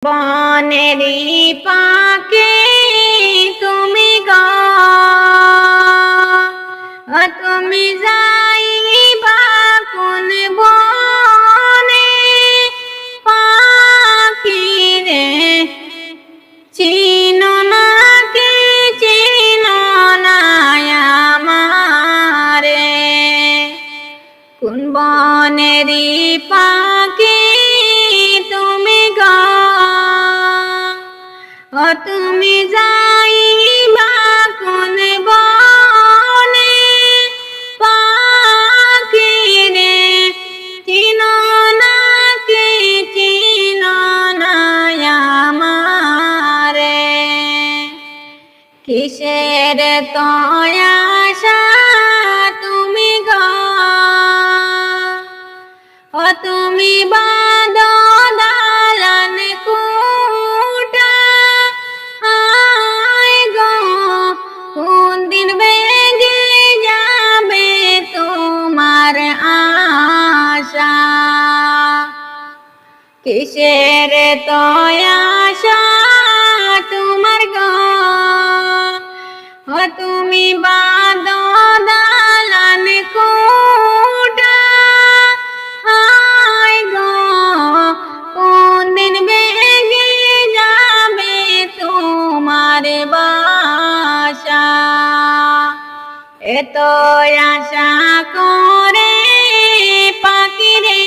বনেরি পাখি তুমি গো, তুমি যাইবা কোন বনে পাখি রে, চিনো না কি চিনো না আমারে, কোন বনেরি পাখি তুমি গো, তুমি যাইবা কোন বনে পাখি রে, চিনো না কি চিনো না আমারে, কিসের তো আশা তুমি গো, তুমি বাঁধো দালান কুটা, হায় গো কোন দিন বেগে যাবে তোমার আশা, কিসের তো আশা তোমার গো, তুমি বাঁধো দালান কুটা, হায় গো কোন দিন বেগে যাবে তোমার বাসা, এত আশা করে পাখি রে,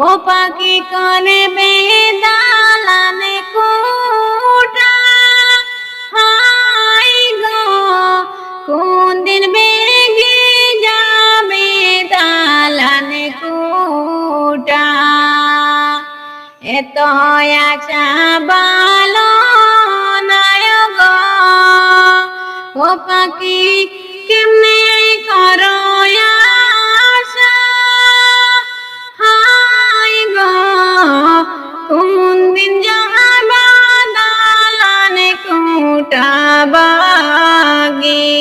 ও পাখি করবে দালান কুটা, হায় গো কোন দিন বেগে যাবে দালান কুটা, এত আশা ভালো নয় গো, ও পাখি কেমনে করো আশা, হায় গো কোন দিন যাবা দালান কুটা বাগি,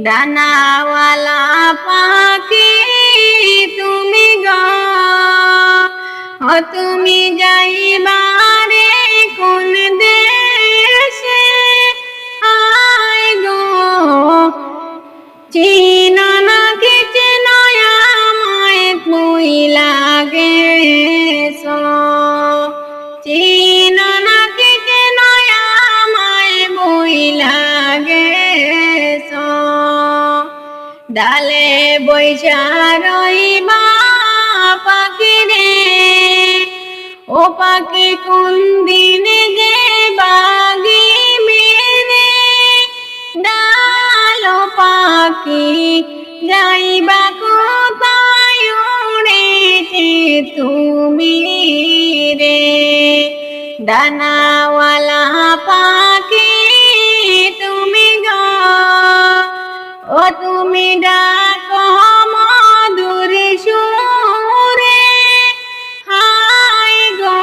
ডানাওয়ালা পাখি তুমি গো, তুমি যাইবা রে কোন দেশে, হায় গো চিনো না কি চিনো আমায় ভুইলা গেছো, চিনো না কি চিনো আমায় ভুইলা গেছো, ডালে বৈশা রইবা পাখি রে, ও পাখি কোন দিনে যে বাগি মেরে, ডালো পাখি যাইবা কোথায় উড়েছে তুমি রে, ডানাওয়ালা পাখি তুমি গো, ও তুমি ডাকো মধুর সুরে, হায় গো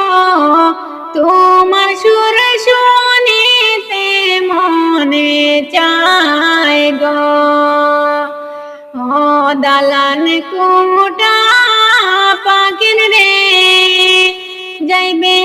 তোমার সুর শুনিতে মনে চায় গো, ও দালান কুটা পাখির রে, যাইবে